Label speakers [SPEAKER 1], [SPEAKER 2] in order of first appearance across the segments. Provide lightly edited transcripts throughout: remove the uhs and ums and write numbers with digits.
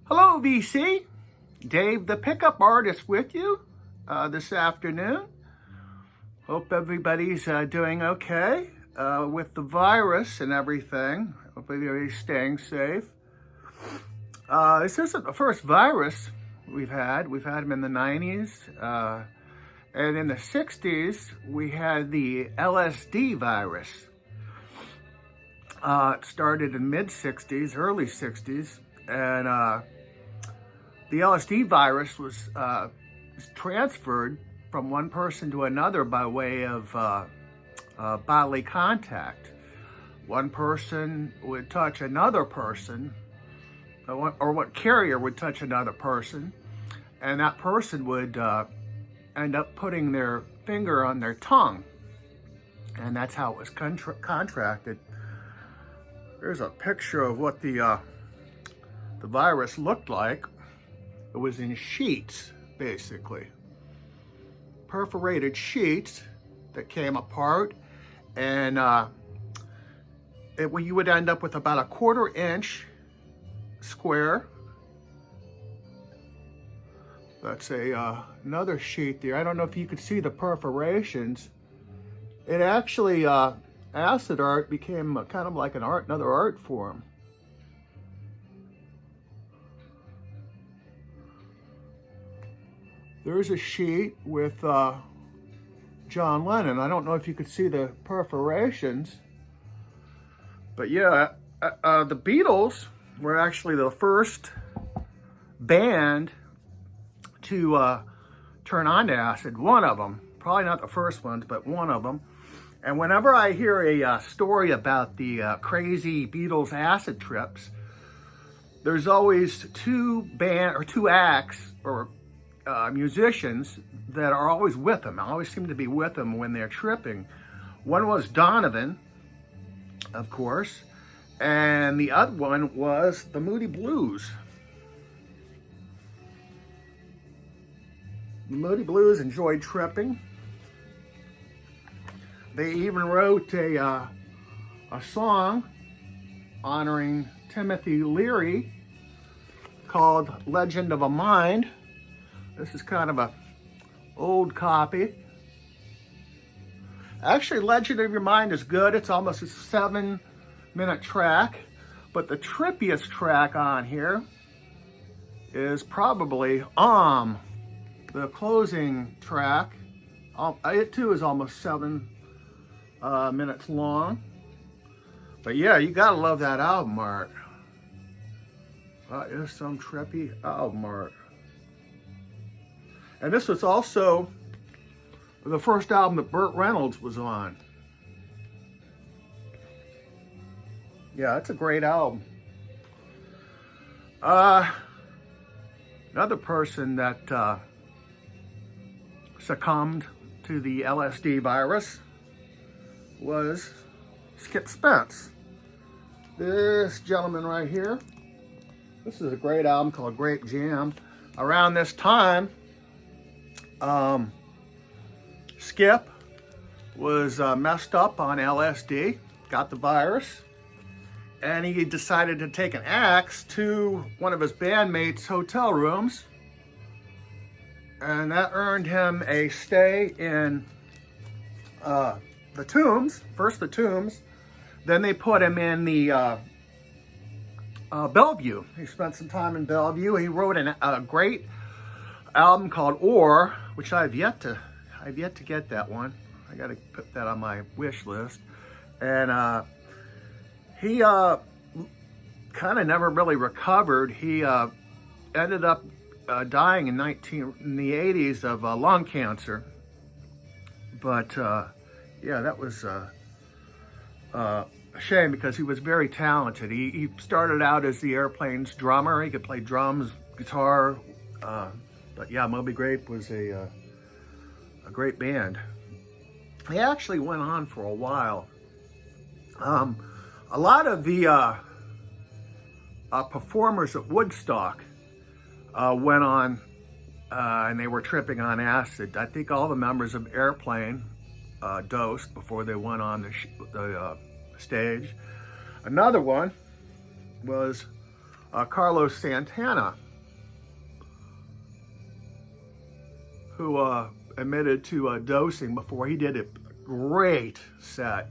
[SPEAKER 1] Hello, VC. Dave, the pickup artist, with you this afternoon. Hope everybody's doing okay with the virus and everything. Hope everybody's staying safe. This isn't the first virus we've had. We've had them in the 90s. And in the 60s, we had the LSD virus. It started in mid-60s, early 60s. And the LSD virus was transferred from one person to another by way of bodily contact. One person would touch another person, or one carrier would touch another person, and that person would end up putting their finger on their tongue. And that's how it was contracted. There's a picture of what the virus looked like. It was in sheets, basically. Perforated sheets that came apart, and you would end up with about a 1/4 inch square. That's another sheet there. I don't know if you could see the perforations. It actually, acid art became kind of like another art form. There's a sheet with John Lennon. I don't know if you could see the perforations, but yeah, the Beatles were actually the first band to turn on to acid. One of them, probably not the first ones, but one of them. And whenever I hear a story about the crazy Beatles acid trips, there's always two acts or musicians that are always with them. I always seem to be with them when they're tripping. One was Donovan, of course, and the other one was the Moody Blues. The Moody Blues enjoyed tripping. They even wrote a song honoring Timothy Leary called Legend of a Mind. This is kind of a old copy. Actually, Legend of Your Mind is good. It's almost a 7-minute track. But the trippiest track on here is probably the closing track. It too is almost 7 minutes long. But yeah, you gotta love that album art. That is some trippy album art. And this was also the first album that Burt Reynolds was on. Yeah, it's a great album. Another person that succumbed to the LSD virus was Spence. This gentleman right here. This is a great album called Grape Jam. Around this time, Skip was messed up on LSD, got the virus, and he decided to take an axe to one of his bandmates' hotel rooms, and that earned him a stay in the Tombs, first the Tombs, then they put him in the Bellevue. He spent some time in Bellevue. He wrote a great album called Ore, which I've yet to get that one. I got to put that on my wish list. And he kind of never really recovered. He ended up dying in the 80s of lung cancer. But yeah, that was a shame because he was very talented. He started out as the Airplane's drummer. He could play drums, guitar. But yeah, Moby Grape was a great band. He actually went on for a while. A lot of the performers at Woodstock went on and they were tripping on acid. I think all the members of Airplane dosed before they went on the stage. Another one was Carlos Santana, who admitted to dosing before. He did a great set.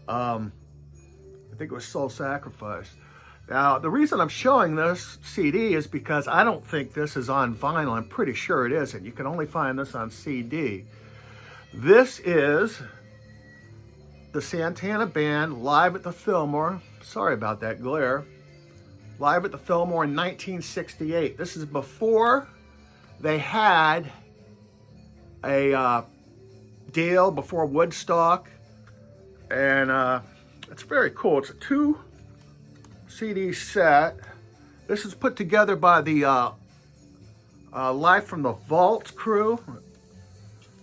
[SPEAKER 1] I think it was Soul Sacrifice. Now, the reason I'm showing this CD is because I don't think this is on vinyl. I'm pretty sure it isn't. You can only find this on CD. This is the Santana Band live at the Fillmore. Sorry about that glare. Live at the Fillmore in 1968. This is before they had a deal, before Woodstock. And it's very cool. It's a 2 CD set. This is put together by the Live from the Vault crew.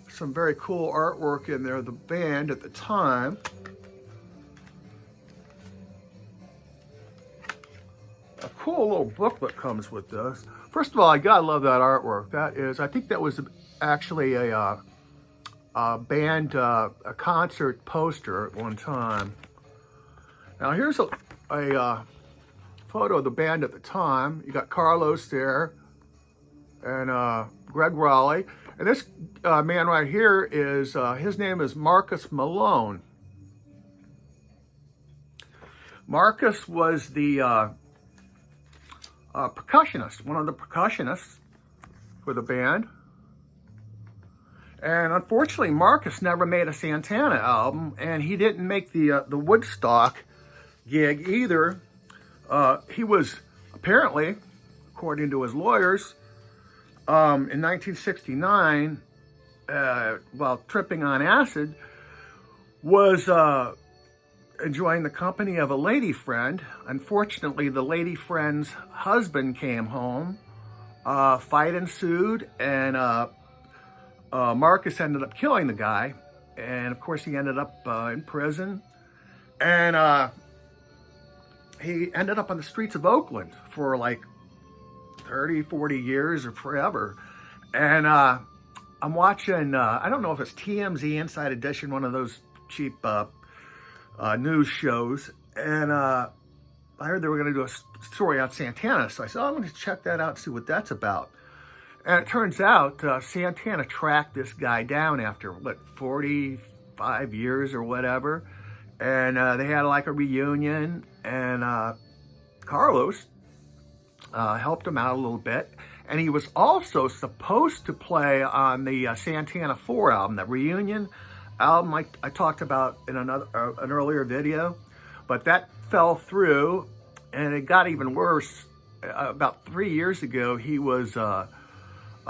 [SPEAKER 1] Some very cool artwork in there. The band at the time. A cool little booklet comes with this. First of all, I gotta love that artwork. That is, I think that was actually a band, a concert poster at one time. Now here's a photo of the band at the time. You got Carlos there and Greg Raleigh. And this man right here is, his name is Marcus Malone. Marcus was the percussionist, one of the percussionists for the band. And unfortunately, Marcus never made a Santana album, and he didn't make the Woodstock gig either. He was apparently, according to his lawyers, in 1969, while tripping on acid, was enjoying the company of a lady friend. Unfortunately, the lady friend's husband came home, fight ensued, and Marcus ended up killing the guy. And of course, he ended up in prison. And he ended up on the streets of Oakland for like 30, 40 years or forever. And I'm watching, I don't know if it's TMZ Inside Edition, one of those cheap news shows. And I heard they were going to do a story on Santana. So I said, oh, I'm going to check that out and see what that's about. And it turns out Santana tracked this guy down after, what, 45 years or whatever. And they had like a reunion, and Carlos helped him out a little bit. And he was also supposed to play on the Santana 4 album, that reunion album I talked about in an earlier video. But that fell through, and it got even worse. About 3 years ago, he was, a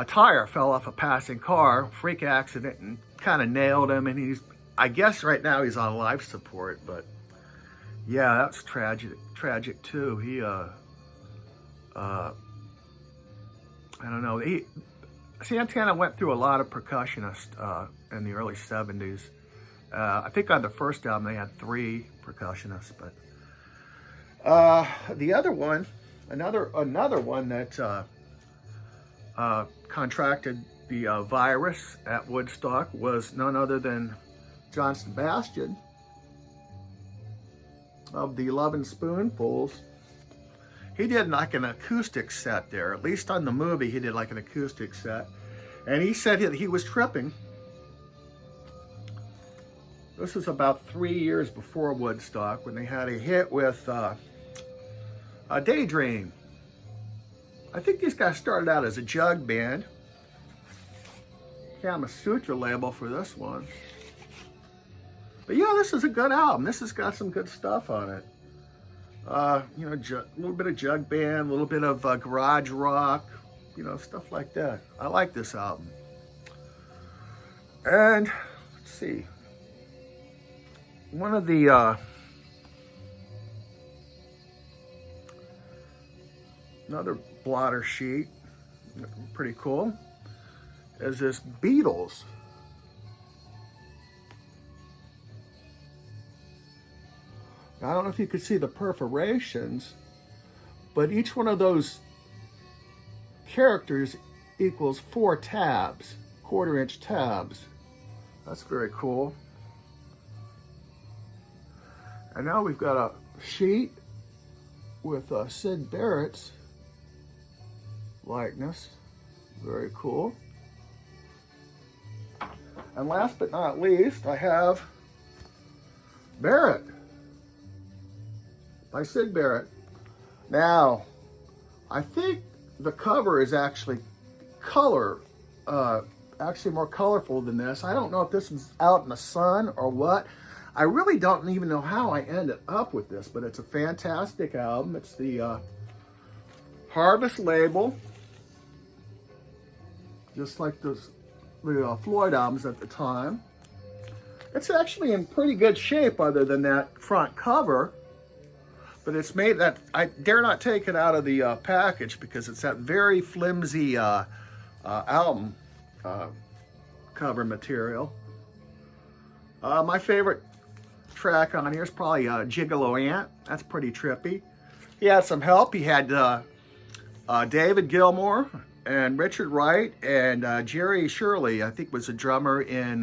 [SPEAKER 1] tire fell off a passing car, freak accident, and kind of nailed him. And I guess right now he's on life support, but yeah, that's tragic too. He, I don't know. Santana went through a lot of percussionists in the early 70s. I think on the first album they had 3 percussionists, but the other one, another one that contracted the virus at Woodstock was none other than John Sebastian of the 11 Spoonfuls. He did like an acoustic set there. At least on the movie, he did like an acoustic set. And he said that he was tripping. This was about 3 years before Woodstock, when they had a hit with a Daydream. I think these guys started out as a jug band. Kama Sutra label for this one. But yeah, this is a good album. This has got some good stuff on it. You know, a little bit of jug band, a little bit of garage rock, you know, stuff like that. I like this album. And let's see. One of the another blotter sheet, pretty cool, is this Beatles. Now, I don't know if you could see the perforations, but each one of those characters equals 4 tabs, 1/4-inch tabs. That's very cool. And now we've got a sheet with Syd Barrett's likeness. Very cool. And last but not least, I have Barrett by Syd Barrett. Now, I think the cover is actually actually more colorful than this. I don't know if this is out in the sun or what. I really don't even know how I ended up with this, but it's a fantastic album. It's the Harvest label, just like the Floyd albums at the time. It's actually in pretty good shape other than that front cover, but it's made that, I dare not take it out of the package because it's that very flimsy album cover material. My favorite track on here is probably Gigolo Ant. That's pretty trippy. He had some help. He had David Gilmour and Richard Wright and Jerry Shirley, I think was a drummer in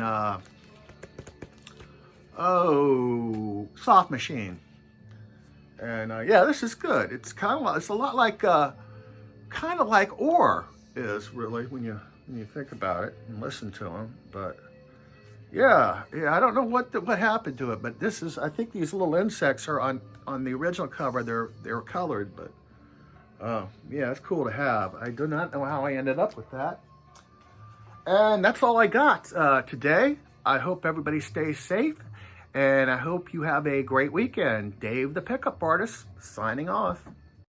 [SPEAKER 1] Soft Machine. And yeah, this is good. It's it's a lot like kind of like Orr is really when you think about it and listen to him. But yeah, I don't know what happened to it, but this is, I think these little insects are on the original cover. They're colored, but yeah, it's cool to have. I do not know how I ended up with that. And that's all I got today. I hope everybody stays safe, and I hope you have a great weekend. Dave the Pickup Artist, signing off.